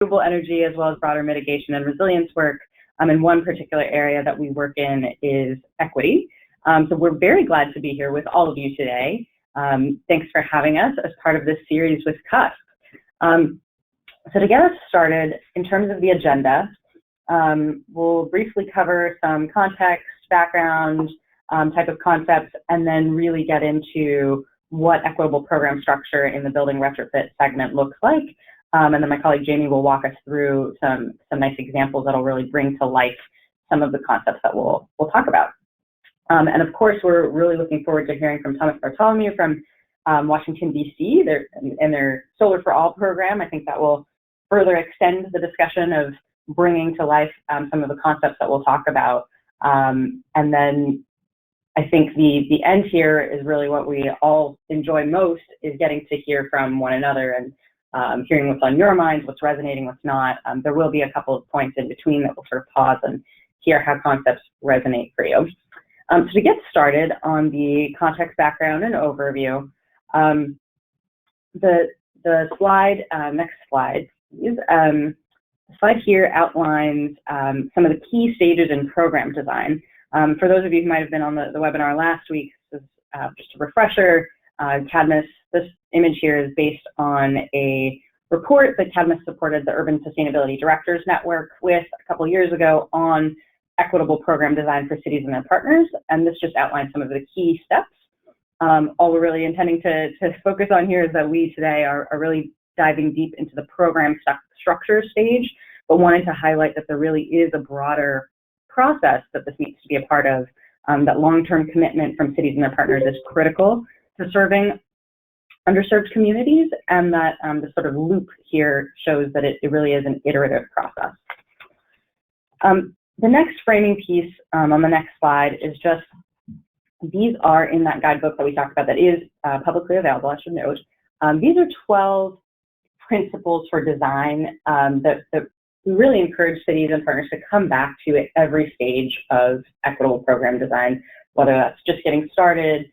renewable energy as well as broader mitigation and resilience work. And one particular area that we work in is equity. So we're very glad to be here with all of you today. Thanks for having us as part of this series with CUSP. So to get us started, in terms of the agenda, we'll briefly cover some context, background, type of concepts, and then really get into what equitable program structure in the building retrofit segment looks like. And then my colleague Jamie will walk us through some nice examples that'll really bring to life some of the concepts that we'll talk about. And of course, we're really looking forward to hearing from Thomas Bartholomew from Washington, D.C., and their Solar for All program. I think that will further extend the discussion of bringing to life some of the concepts that we'll talk about. And then I think the end here is really what we all enjoy most, is getting to hear from one another and hearing what's on your minds, what's resonating, what's not. There will be a couple of points in between that we'll sort of pause and hear how concepts resonate for you. So to get started on the context, background, and overview, the slide, next slide, please. The slide here outlines some of the key stages in program design. For those of you who might have been on the webinar last week, this is just a refresher. CADMIS, this image here is based on a report that CADMIS supported the Urban Sustainability Directors Network with a couple of years ago on equitable program design for cities and their partners, and this just outlines some of the key steps. All we're really intending to focus on here is that we today are really diving deep into the program structure stage, but wanting to highlight that there really is a broader process that this needs to be a part of, that long-term commitment from cities and their partners is critical to serving underserved communities, and that the sort of loop here shows that it really is an iterative process. The next framing piece on the next slide is just, these are in that guidebook that we talked about that is publicly available, I should note. These are 12 principles for design that we really encourage cities and partners to come back to at every stage of equitable program design, whether that's just getting started,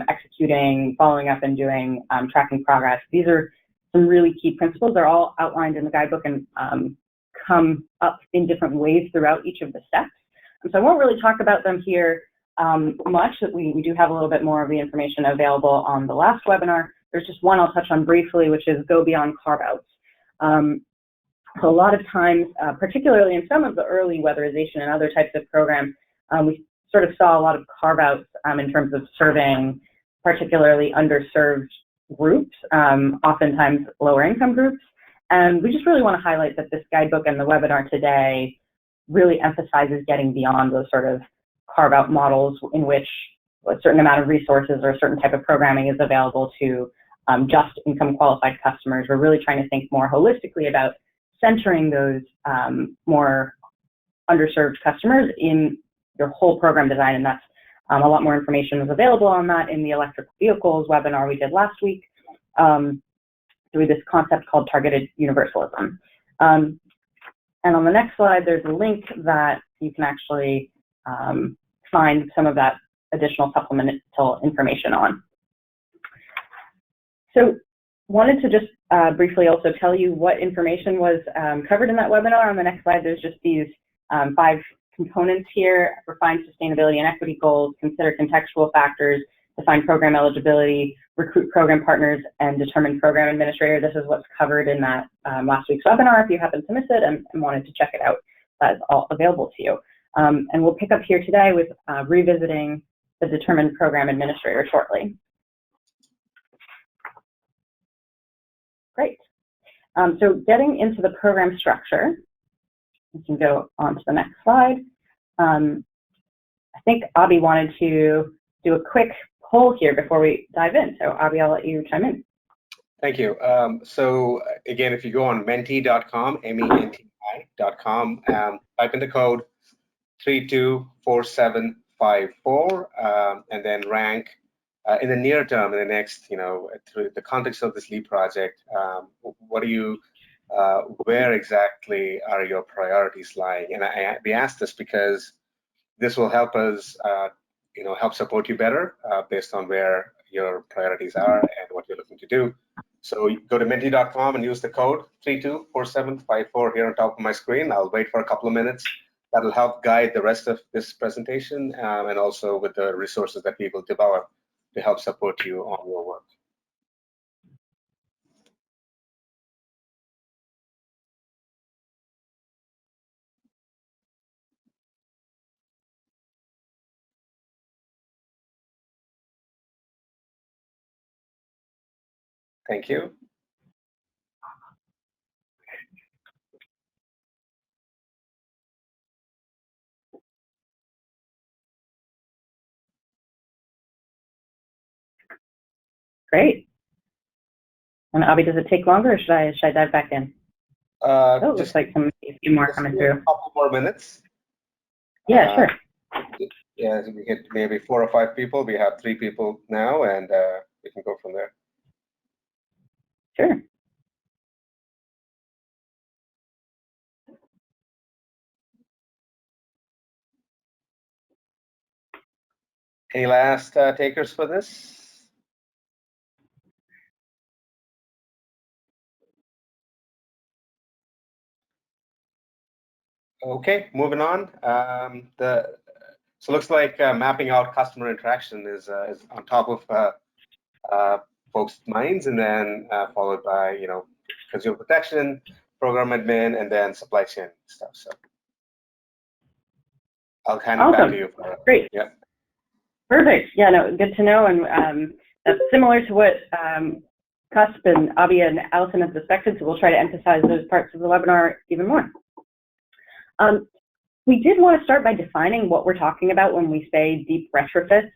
executing, following up and doing, tracking progress. These are some really key principles. They're all outlined in the guidebook and come up in different ways throughout each of the steps. And so I won't really talk about them here much. We do have a little bit more of the information available on the last webinar. There's just one I'll touch on briefly, which is go beyond carve-outs. So a lot of times, particularly in some of the early weatherization and other types of programs, we sort of saw a lot of carve-outs in terms of serving particularly underserved groups, oftentimes lower income groups. And we just really want to highlight that this guidebook and the webinar today really emphasizes getting beyond those sort of carve-out models in which a certain amount of resources or a certain type of programming is available to just income qualified customers. We're really trying to think more holistically about centering those more underserved customers in your whole program design, and that's a lot more information is available on that in the electric vehicles webinar we did last week through this concept called targeted universalism. And on the next slide, there's a link that you can actually find some of that additional supplemental information on. So wanted to just briefly also tell you what information was covered in that webinar. On the next slide, there's just these 5 components here: refine sustainability and equity goals, consider contextual factors, define program eligibility, recruit program partners, and determine program administrator. This is what's covered in that last week's webinar. If you happen to miss it and wanted to check it out, that is all available to you. And we'll pick up here today with revisiting the determined program administrator shortly. Great. So getting into the program structure, we can go on to the next slide. I think Abhi wanted to do a quick poll here before we dive in. So Abhi, I'll let you chime in. Thank you. So again, if you go on menti.com, menti.com, type in the code 324754, and then rank in the near term, in the next, through the context of this LEAP project, what do you, where exactly are your priorities lying? And we asked this because this will help us, help support you better based on where your priorities are and what you're looking to do. So go to Menti.com and use the code 324754 here on top of my screen. I'll wait for a couple of minutes. That'll help guide the rest of this presentation and also with the resources that we will develop to help support you on your work. Thank you. Great. And Abhi, does it take longer, or should I dive back in? Oh, it looks like a few more coming through. A couple more minutes. Yeah, sure. Yeah, we get maybe 4 or 5 people. We have 3 people now, and we can go from there. Sure. Any last takers for this? Okay, moving on. So looks like mapping out customer interaction is on top of folks' minds, and then followed by consumer protection, program admin, and then supply chain stuff. So I'll hand it back to you. Great. Yeah. Perfect. Yeah, no, good to know. And that's similar to what CUSP and Abhi and Allison have suspected, so we'll try to emphasize those parts of the webinar even more. We did want to start by defining what we're talking about when we say deep retrofits.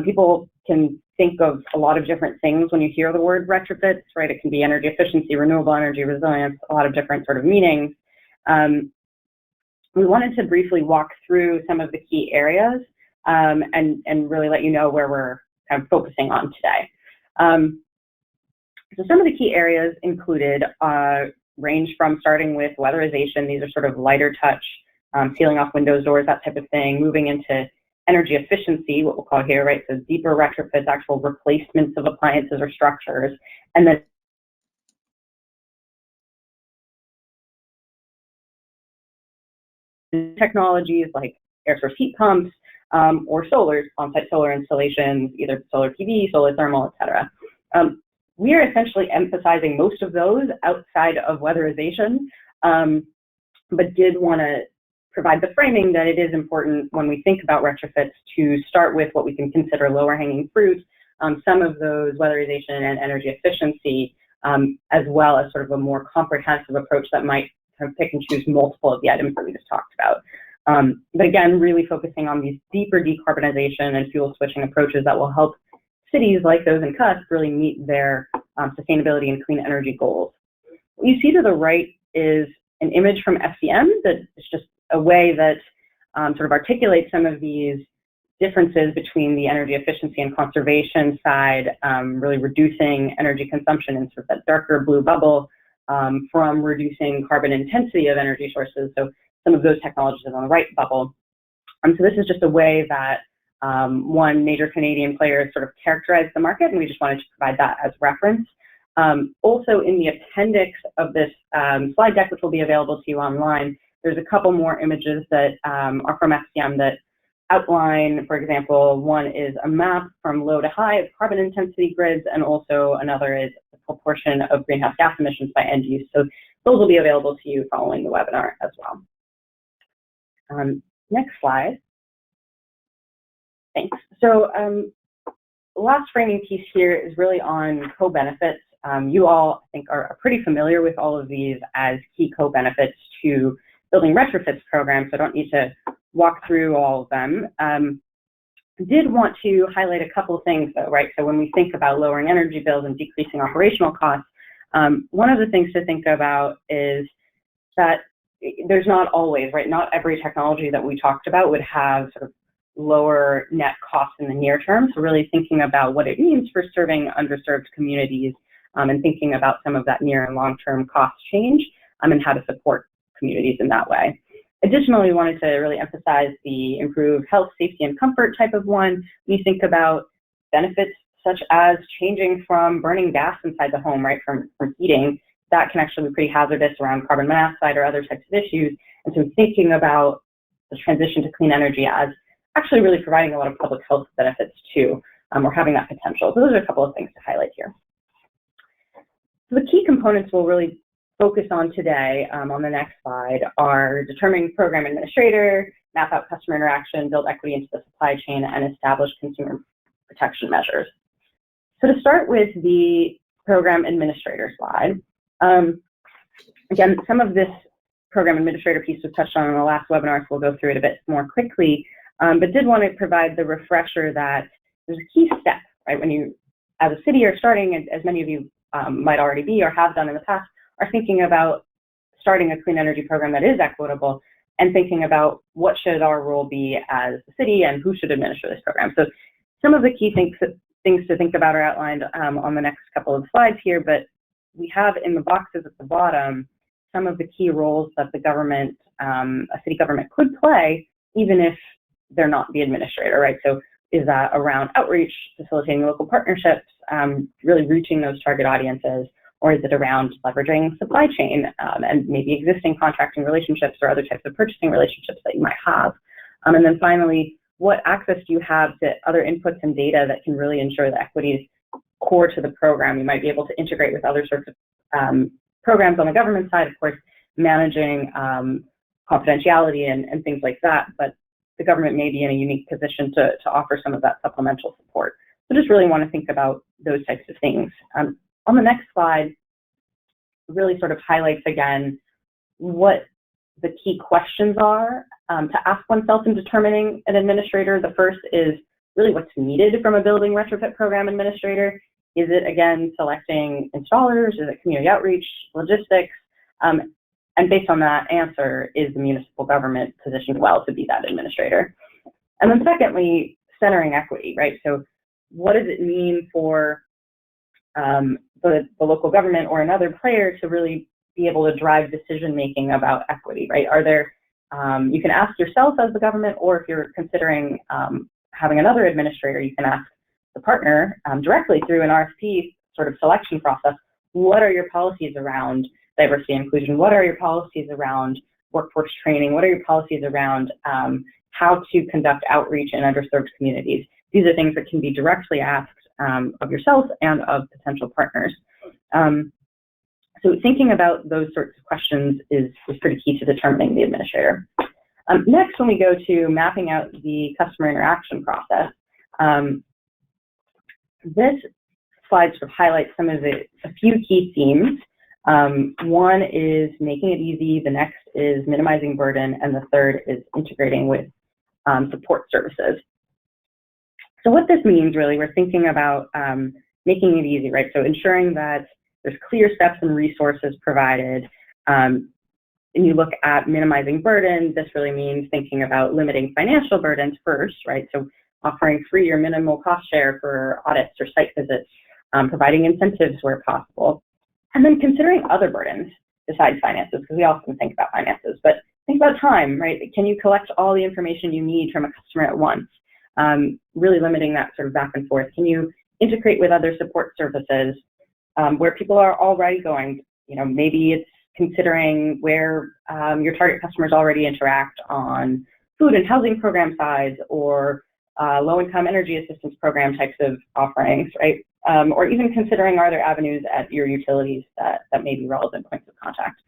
People can think of a lot of different things when you hear the word retrofits, right? It can be energy efficiency, renewable energy, resilience, a lot of different sort of meanings. We wanted to briefly walk through some of the key areas and really let you know where we're kind of focusing on today. So some of the key areas included range from starting with weatherization. These are sort of lighter touch, sealing off windows, doors, that type of thing, moving into energy efficiency, what we'll call here, right? So deeper retrofits, actual replacements of appliances or structures, and then technologies like air source heat pumps or solar, on-site solar installations, either solar PV, solar thermal, etc. We are essentially emphasizing most of those outside of weatherization, but did want to provide the framing that it is important when we think about retrofits to start with what we can consider lower hanging fruit, some of those weatherization and energy efficiency, as well as sort of a more comprehensive approach that might kind of pick and choose multiple of the items that we just talked about. But again, really focusing on these deeper decarbonization and fuel switching approaches that will help cities like those in CUSP really meet their sustainability and clean energy goals. What you see to the right is an image from FCM that is just a way that sort of articulates some of these differences between the energy efficiency and conservation side, really reducing energy consumption in sort of that darker blue bubble from reducing carbon intensity of energy sources. So some of those technologies are on the right bubble. So this is just a way that one major Canadian player sort of characterized the market, and we just wanted to provide that as reference. Also in the appendix of this slide deck, which will be available to you online, there's a couple more images that are from FCM that outline, for example, one is a map from low to high of carbon intensity grids, and also another is a proportion of greenhouse gas emissions by end use. So those will be available to you following the webinar as well. Next slide. Thanks. So last framing piece here is really on co-benefits. You all, I think, are pretty familiar with all of these as key co-benefits to building retrofits programs, so I don't need to walk through all of them. Did want to highlight a couple of things though, right? So when we think about lowering energy bills and decreasing operational costs, one of the things to think about is that there's not always, right? Not every technology that we talked about would have sort of lower net costs in the near term. So really thinking about what it means for serving underserved communities and thinking about some of that near and long-term cost change and how to support communities in that way. Additionally, we wanted to really emphasize the improved health, safety, and comfort type of one. We think about benefits such as changing from burning gas inside the home, right, from heating. That can actually be pretty hazardous around carbon monoxide or other types of issues. And so thinking about the transition to clean energy as actually really providing a lot of public health benefits too, or having that potential. So those are a couple of things to highlight here. So the key components we'll really focus on today on the next slide are determining program administrator, map out customer interaction, build equity into the supply chain, and establish consumer protection measures. So to start with the program administrator slide, again, some of this program administrator piece was touched on in the last webinar, so we'll go through it a bit more quickly, but did want to provide the refresher that there's a key step, right, when you, as a city, are starting, as many of you might already be or have done in the past, are thinking about starting a clean energy program that is equitable and thinking about what should our role be as the city and who should administer this program. So some of the key things to think about are outlined on the next couple of slides here, but we have in the boxes at the bottom some of the key roles that the government, a city government could play, even if they're not the administrator, right? So is that around outreach, facilitating local partnerships, really reaching those target audiences, or is it around leveraging supply chain and maybe existing contracting relationships or other types of purchasing relationships that you might have? And then finally, what access do you have to other inputs and data that can really ensure that equity is core to the program? You might be able to integrate with other sorts of programs on the government side, of course, managing confidentiality and things like that, but the government may be in a unique position to offer some of that supplemental support. So just really want to think about those types of things. On the next slide, really sort of highlights again what the key questions are to ask oneself in determining an administrator. The first is really what's needed from a building retrofit program administrator. Is it, again, selecting installers? Is it community outreach, logistics? And based on that answer, is the municipal government positioned well to be that administrator? And then secondly, centering equity, right? So what does it mean for the local government or another player to really be able to drive decision-making about equity, right? Are there, you can ask yourself as the government, or if you're considering having another administrator, you can ask the partner directly through an RFP sort of selection process, what are your policies around diversity and inclusion? What are your policies around workforce training? What are your policies around how to conduct outreach in underserved communities? These are things that can be directly asked of yourself and of potential partners. So thinking about those sorts of questions is pretty key to determining the administrator. Next, when we go to mapping out the customer interaction process, this slide sort of highlights some of a few key themes. One is making it easy, the next is minimizing burden, and the third is integrating with support services. So what this means, really, we're thinking about making it easy, right? So ensuring that there's clear steps and resources provided. And you look at minimizing burden, this really means thinking about limiting financial burdens first, right? So offering free or minimal cost share for audits or site visits, providing incentives where possible, and then considering other burdens besides finances, because we often think about finances, but think about time, right? Can you collect all the information you need from a customer at once? Really limiting that sort of back and forth. Can you integrate with other support services where people are already going? You know, maybe it's considering where your target customers already interact on food and housing program sides or low-income energy assistance program types of offerings, right? Or even considering are there avenues at your utilities that may be relevant points of contact.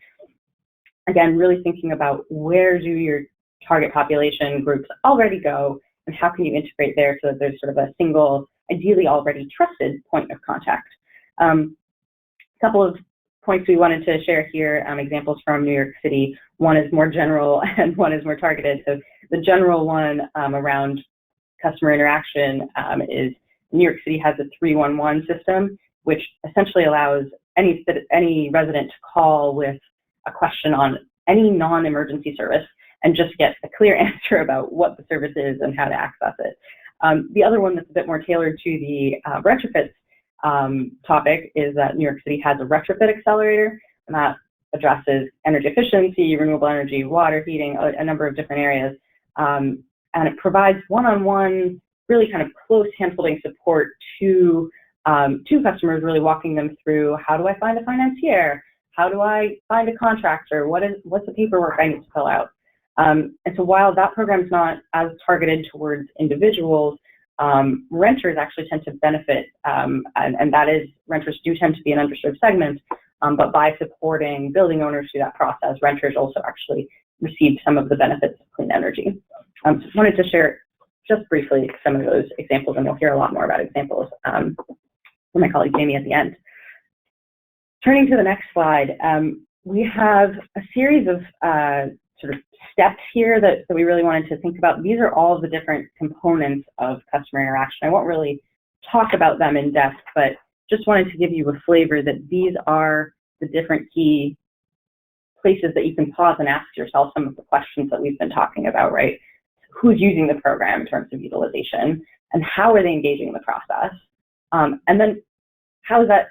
Again, really thinking about where do your target population groups already go and how can you integrate there so that there's sort of a single, ideally already trusted point of contact. A couple of points we wanted to share here, examples from New York City. One is more general and one is more targeted. So the general one around customer interaction is New York City has a 311 system, which essentially allows any resident to call with a question on any non-emergency service and just get a clear answer about what the service is and how to access it. The other one that's a bit more tailored to the retrofit topic is that New York City has a retrofit accelerator, and that addresses energy efficiency, renewable energy, water heating, a number of different areas. And it provides one-on-one, really kind of close hand-holding support to customers, really walking them through, how do I find a financier? How do I find a contractor? What's the paperwork I need to fill out? And so while that program is not as targeted towards individuals, renters actually tend to benefit, and that is, renters do tend to be an underserved segment, but by supporting building owners through that process, renters also actually receive some of the benefits of clean energy. So just wanted to share just briefly some of those examples, and you'll hear a lot more about examples from my colleague Jamie at the end. Turning to the next slide, we have a series of sort of steps here that we really wanted to think about. These are all of the different components of customer interaction. I won't really talk about them in depth, but just wanted to give you a flavor that these are the different key places that you can pause and ask yourself some of the questions that we've been talking about, right? Who's using the program in terms of utilization, and how are they engaging in the process? And then how is that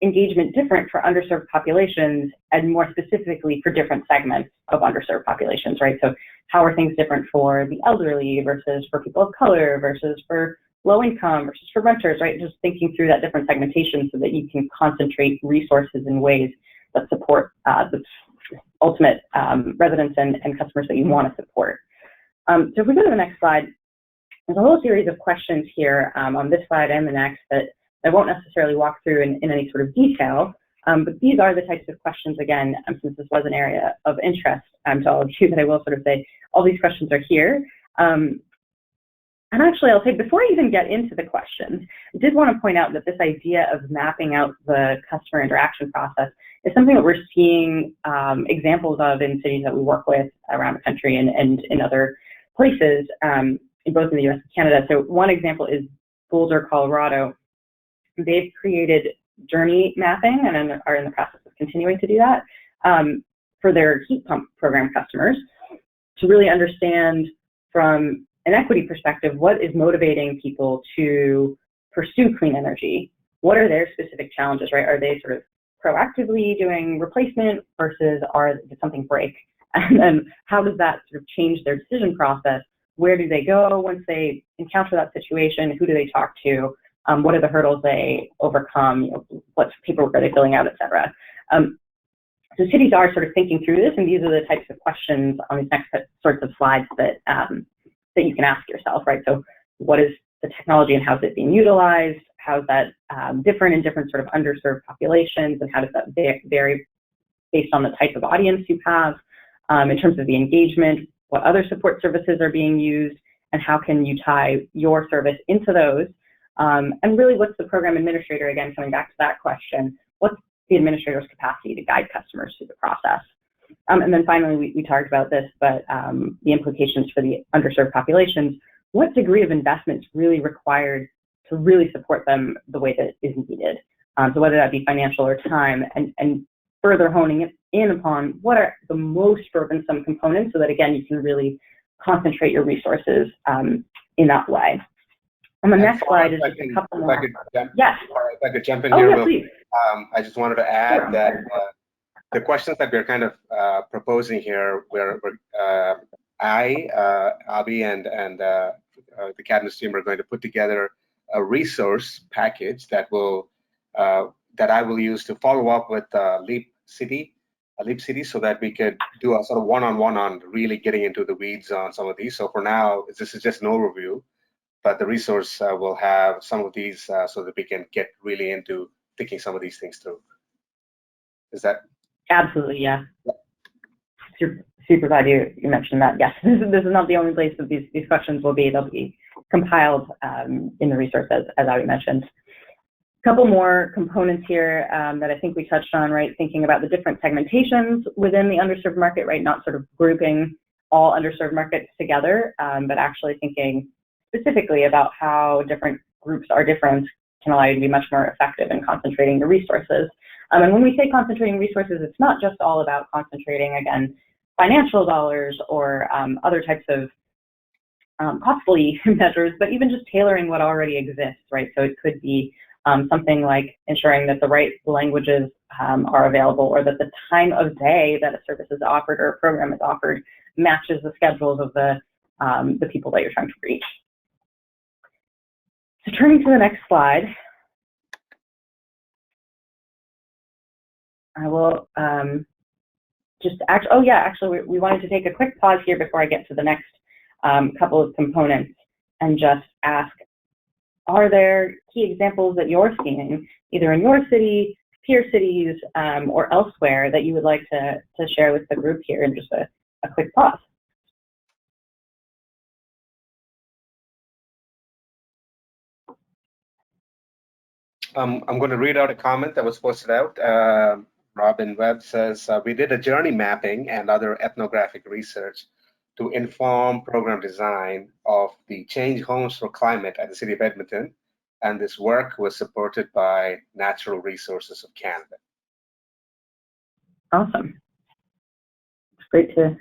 engagement different for underserved populations, and more specifically for different segments of underserved populations, right? So how are things different for the elderly versus for people of color versus for low income versus for renters, right? Just thinking through that different segmentation so that you can concentrate resources in ways that support the ultimate residents and customers that you want to support. So if we go to the next slide, there's a whole series of questions here on this slide and the next that I won't necessarily walk through in any sort of detail, but these are the types of questions, again, since this was an area of interest to all of you, that I will sort of say all these questions are here. And actually, I'll say, before I even get into the questions, I did want to point out that this idea of mapping out the customer interaction process is something that we're seeing examples of in cities that we work with around the country and in other places, both in the US and Canada. So one example is Boulder, Colorado. They've created journey mapping and are in the process of continuing to do that for their heat pump program customers, to really understand from an equity perspective what is motivating people to pursue clean energy. What are their specific challenges, right? Are they sort of proactively doing replacement versus did something break? And then how does that sort of change their decision process? Where do they go once they encounter that situation? Who do they talk to? What are the hurdles they overcome? You know, what paperwork are they filling out, et cetera? So cities are sort of thinking through this, and these are the types of questions on these next sorts of slides that that you can ask yourself, right? So what is the technology and how is it being utilized? How is that different in different sort of underserved populations, and how does that vary based on the type of audience you have? In terms of the engagement, what other support services are being used, and how can you tie your service into those? And really, what's the program administrator, again, coming back to that question, what's the administrator's capacity to guide customers through the process? And then finally, we talked about this, but the implications for the underserved populations, what degree of investment is really required to really support them the way that is needed? So whether that be financial or time, and further honing it in upon what are the most burdensome components, so that, again, you can really concentrate your resources in that way. On the next slide is just a couple more. Yes. If I could jump in here. Yeah, please. I just wanted to add that the questions that we're kind of proposing here, where Abby and the cabinet team are going to put together a resource package that I will use to follow up with Leap City, so that we could do a sort of one-on-one on really getting into the weeds on some of these. So for now, this is just an overview, but the resource will have some of these so that we can get really into thinking some of these things through. Is that? Absolutely, yeah. Super glad you mentioned that. Yes, this is not the only place that these questions will be. They'll be compiled in the resource, as I mentioned. A couple more components here that I think we touched on, right? Thinking about the different segmentations within the underserved market, right? Not sort of grouping all underserved markets together, but actually thinking specifically about how different groups are different can allow you to be much more effective in concentrating your resources. And when we say concentrating resources, it's not just all about concentrating, again, financial dollars or other types of costly measures, but even just tailoring what already exists, right? So it could be something like ensuring that the right languages are available, or that the time of day that a service is offered or a program is offered matches the schedules of the people that you're trying to reach. So turning to the next slide, I will actually, we wanted to take a quick pause here before I get to the next couple of components and just ask, are there key examples that you're seeing, either in your city, peer cities, or elsewhere, that you would like to share with the group here in just a quick pause? I'm going to read out a comment that was posted out. Robin Webb says, we did a journey mapping and other ethnographic research to inform program design of the Change Homes for Climate at the City of Edmonton, and this work was supported by Natural Resources of Canada. Awesome. It's great to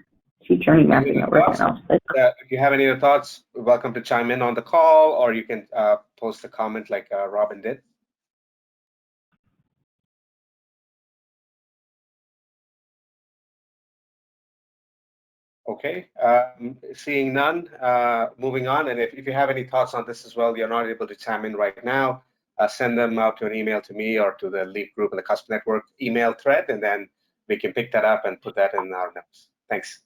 see journey mapping at work. If you have any other thoughts, welcome to chime in on the call, or you can post a comment like Robin did. Okay, seeing none, moving on. And if you have any thoughts on this as well, you're not able to chime in right now, send them out to an email to me or to the LEAP group in the CUSP network email thread, and then we can pick that up and put that in our notes. Thanks.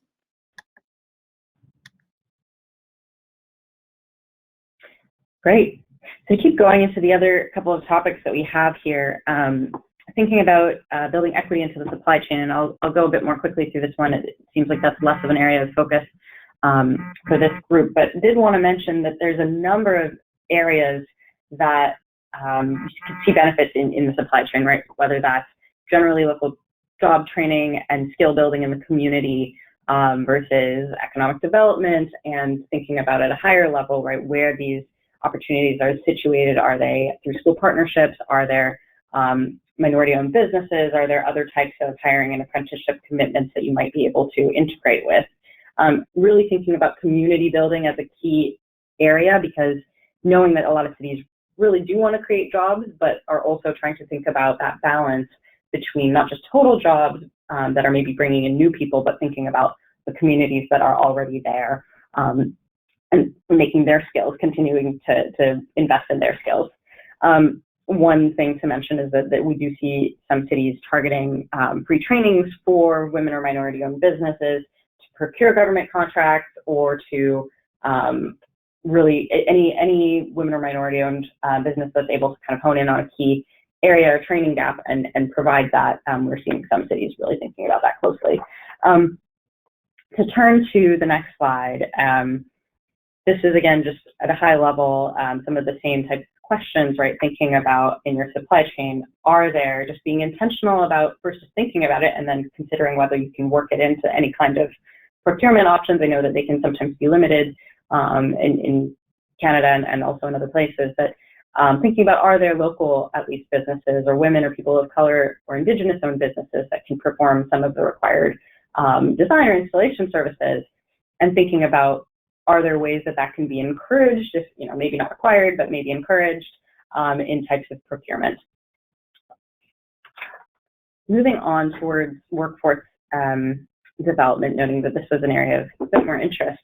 Great. So to keep going into the other couple of topics that we have here, thinking about building equity into the supply chain, and I'll go a bit more quickly through this one. It seems like that's less of an area of focus for this group, but did want to mention that there's a number of areas that you can see benefits in the supply chain, right? Whether that's generally local job training and skill building in the community versus economic development, and thinking about at a higher level, right, where these opportunities are situated. Are they through school partnerships? Are there minority-owned businesses? Are there other types of hiring and apprenticeship commitments that you might be able to integrate with? Really thinking about community building as a key area, because knowing that a lot of cities really do want to create jobs, but are also trying to think about that balance between not just total jobs that are maybe bringing in new people, but thinking about the communities that are already there and making their skills, continuing to invest in their skills. One thing to mention is that we do see some cities targeting free trainings for women or minority-owned businesses to procure government contracts, or to really any women or minority-owned business that's able to kind of hone in on a key area or training gap and provide that. We're seeing some cities really thinking about that closely. To turn to the next slide, this is again just at a high level some of the same types of questions, right? Thinking about in your supply chain, are there, just being intentional about first just thinking about it and then considering whether you can work it into any kind of procurement options. I know that they can sometimes be limited in Canada and also in other places, but thinking about, are there local, at least, businesses or women or people of color or Indigenous owned businesses that can perform some of the required design or installation services, and thinking about, are there ways that that can be encouraged, if, you know, maybe not required, but maybe encouraged in types of procurement. Moving on towards workforce development, noting that this was an area of a bit more interest.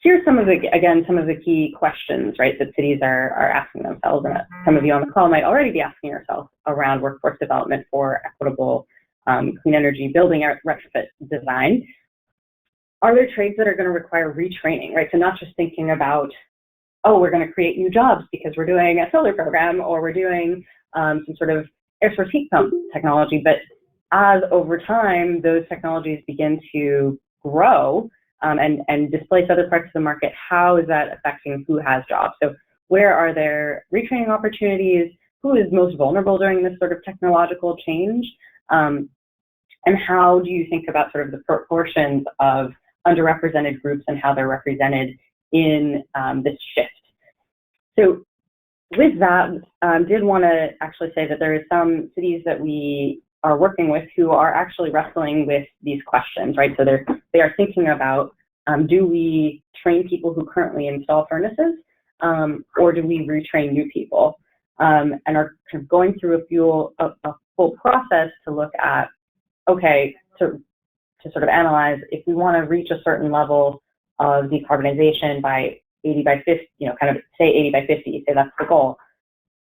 Here's some of the, again, some of the key questions, right, that cities are asking themselves, and some of you on the call might already be asking yourself around workforce development for equitable clean energy building retrofit design. Are there trades that are going to require retraining, right? So not just thinking about, oh, we're going to create new jobs because we're doing a solar program or we're doing some sort of air source heat pump technology, but as over time those technologies begin to grow and displace other parts of the market, how is that affecting who has jobs? So where are there retraining opportunities? Who is most vulnerable during this sort of technological change? And how do you think about sort of the proportions of underrepresented groups and how they're represented in this shift? So with that, did want to actually say that there are some cities that we are working with who are actually wrestling with these questions, right? So they are thinking about, do we train people who currently install furnaces, or do we retrain new people? And are kind of going through a full process to look at, okay, to sort of analyze if we want to reach a certain level of decarbonization by 80 by 50, kind of say 80 by 50, say that's the goal.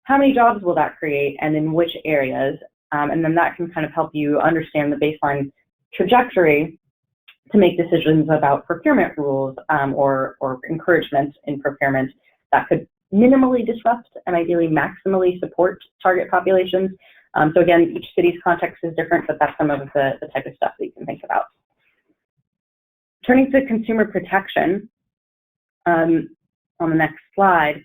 How many jobs will that create and in which areas? And then that can kind of help you understand the baseline trajectory to make decisions about procurement rules or encouragements in procurement that could minimally disrupt and ideally maximally support target populations. So again, each city's context is different, but that's some of the type of stuff that you can think about. Turning to consumer protection, on the next slide.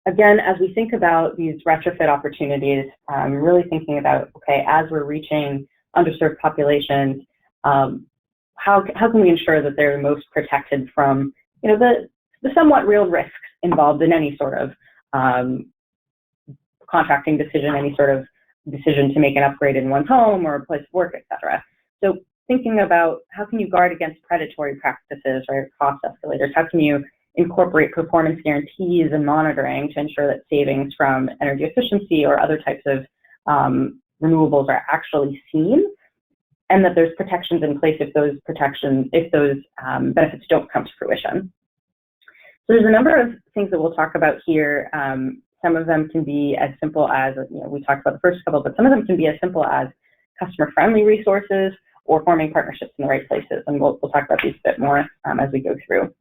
Again, as we think about these retrofit opportunities, really thinking about, okay, as we're reaching underserved populations, how can we ensure that they're most protected from, the somewhat real risks involved in any sort of contracting decision, any sort of decision to make an upgrade in one's home or a place of work, et cetera. So thinking about how can you guard against predatory practices or cost escalators? How can you incorporate performance guarantees and monitoring to ensure that savings from energy efficiency or other types of renewables are actually seen, and that there's protections in place if those benefits don't come to fruition. So there's a number of things that we'll talk about here. Some of them can be as simple as, we talked about the first couple, but some of them can be as simple as customer-friendly resources or forming partnerships in the right places. And we'll talk about these a bit more as we go through.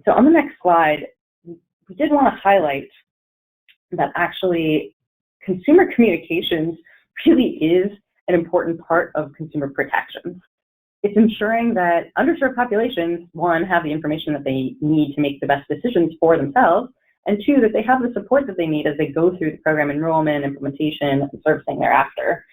So on the next slide, we did want to highlight that actually consumer communications really is an important part of consumer protections. It's ensuring that underserved populations, one, have the information that they need to make the best decisions for themselves, and two, that they have the support that they need as they go through the program enrollment, implementation, and servicing thereafter.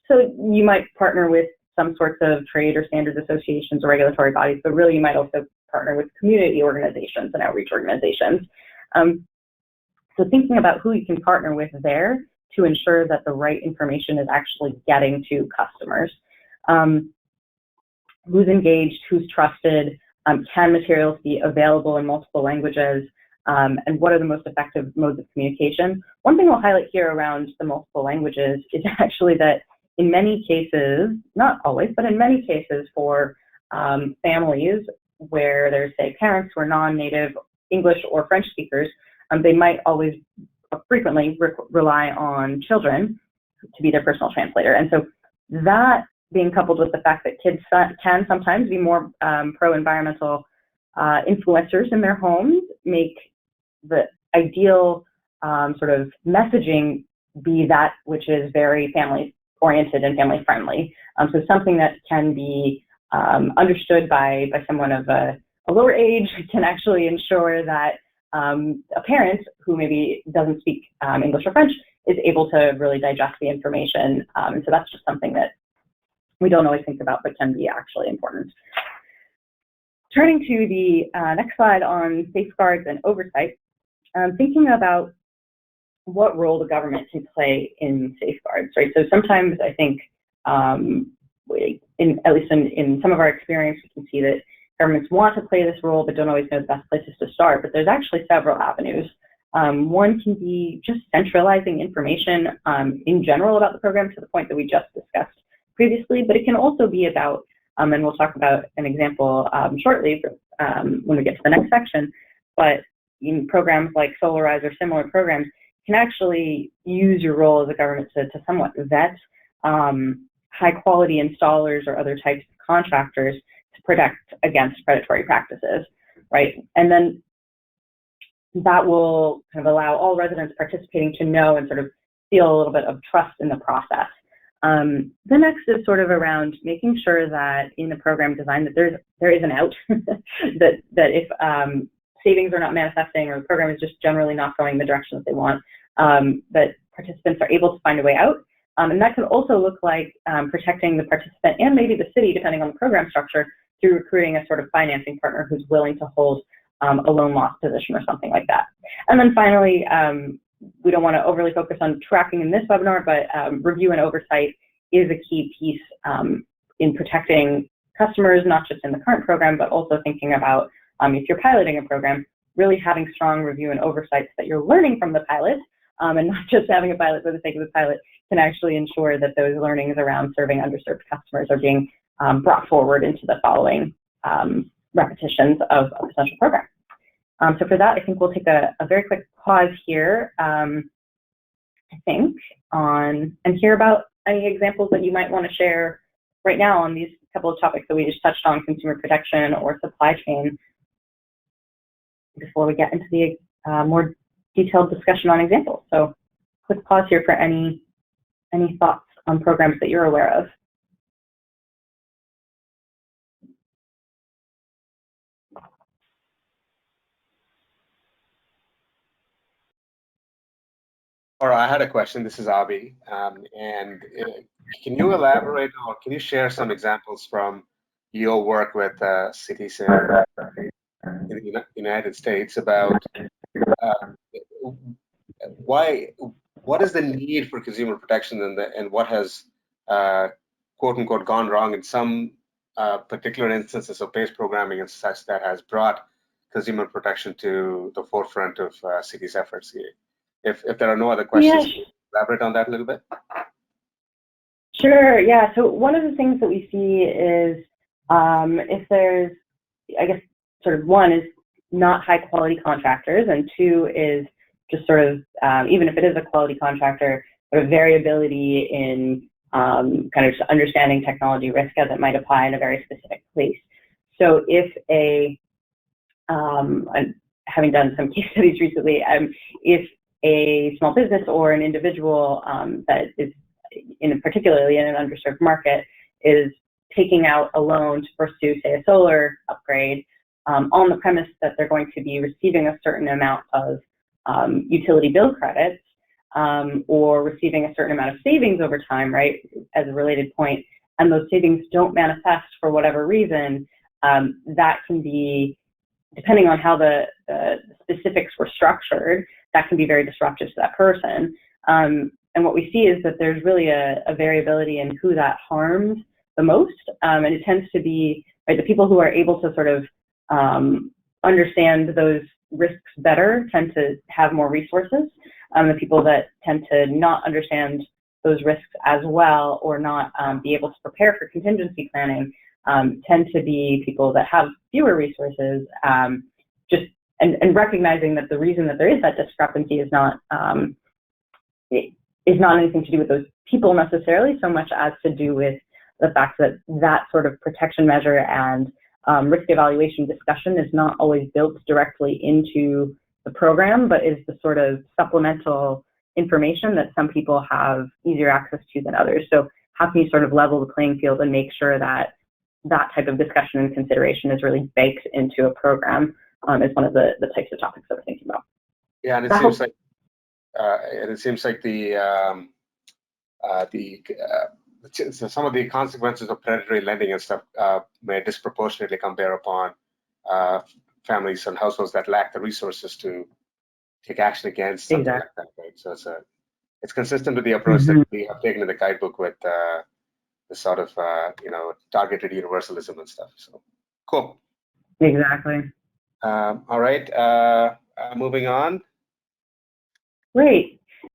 So you might partner with some sorts of trade or standards associations or regulatory bodies, but really you might also partner with community organizations and outreach organizations. So thinking about who you can partner with there to ensure that the right information is actually getting to customers. Who's engaged, who's trusted, can materials be available in multiple languages, and what are the most effective modes of communication? One thing I'll highlight here around the multiple languages is actually that in many cases, not always, but in many cases for families where there's, say, parents who are non-native English or French speakers, they might always frequently rely on children to be their personal translator. And so that being coupled with the fact that kids can sometimes be more pro-environmental influencers in their homes make the ideal sort of messaging be that which is very family-oriented and family-friendly. So something that can be understood by someone of a lower age can actually ensure that a parent who maybe doesn't speak English or French is able to really digest the information. And so that's just something that we don't always think about, but can be actually important. Turning to the next slide on safeguards and oversight, thinking about what role the government can play in safeguards, right? So sometimes I think, at least in some of our experience, we can see that governments want to play this role, but don't always know the best places to start. But there's actually several avenues. One can be just centralizing information in general about the program to the point that we just discussed previously, but it can also be about, and we'll talk about an example shortly when we get to the next section, but in programs like Solarize or similar programs can actually use your role as a government to somewhat vet high quality installers or other types of contractors to protect against predatory practices, right? And then that will kind of allow all residents participating to know and sort of feel a little bit of trust in the process. The next is sort of around making sure that in the program design that there is an out, that if savings are not manifesting or the program is just generally not going the direction that they want, that participants are able to find a way out. And that could also look like protecting the participant and maybe the city, depending on the program structure, through recruiting a sort of financing partner who's willing to hold a loan loss position or something like that. And then finally, we don't want to overly focus on tracking in this webinar, but review and oversight is a key piece in protecting customers, not just in the current program, but also thinking about if you're piloting a program, really having strong review and oversight so that you're learning from the pilot and not just having a pilot for the sake of the pilot can actually ensure that those learnings around serving underserved customers are being brought forward into the following repetitions of a potential program. So for that, I think we'll take a very quick pause here, I think, and hear about any examples that you might want to share right now on these couple of topics that we just touched on, consumer protection or supply chain, before we get into the more detailed discussion on examples. So quick pause here for any thoughts on programs that you're aware of. Or I had a question. This is Abi, and can you elaborate or can you share some examples from your work with cities in the United States about what is the need for consumer protection and what has quote unquote gone wrong in some particular instances of base programming and such that has brought consumer protection to the forefront of cities' efforts here? If there are no other questions, Yeah. elaborate on that a little bit. Sure, yeah. So one of the things that we see is if there's, I guess, sort of one is not high quality contractors, and two is just sort of, even if it is a quality contractor, sort of variability in kind of just understanding technology risk as it might apply in a very specific place. So if having done some case studies recently, if a small business or an individual that is particularly in an underserved market is taking out a loan to pursue, say, a solar upgrade on the premise that they're going to be receiving a certain amount of utility bill credits or receiving a certain amount of savings over time, right, as a related point, and those savings don't manifest for whatever reason, that can be, depending on how the specifics were structured, that can be very disruptive to that person. And what we see is that there's really a variability in who that harms the most. And it tends to be, right, the people who are able to sort of understand those risks better tend to have more resources. The people that tend to not understand those risks as well or not be able to prepare for contingency planning tend to be people that have fewer resources, and recognizing that the reason that there is that discrepancy is not anything to do with those people necessarily, so much as to do with the fact that that sort of protection measure and risk evaluation discussion is not always built directly into the program, but is the sort of supplemental information that some people have easier access to than others. So how can you sort of level the playing field and make sure that that type of discussion and consideration is really baked into a program is one of the types of topics that we're thinking about. Yeah, and it seems like some of the consequences of predatory lending and stuff may disproportionately come bear upon families and households that lack the resources to take action against something like that, right? So it's consistent with the approach that we have taken in the guidebook with the sort of targeted universalism and stuff. So cool. Exactly. All right. Moving on. Great.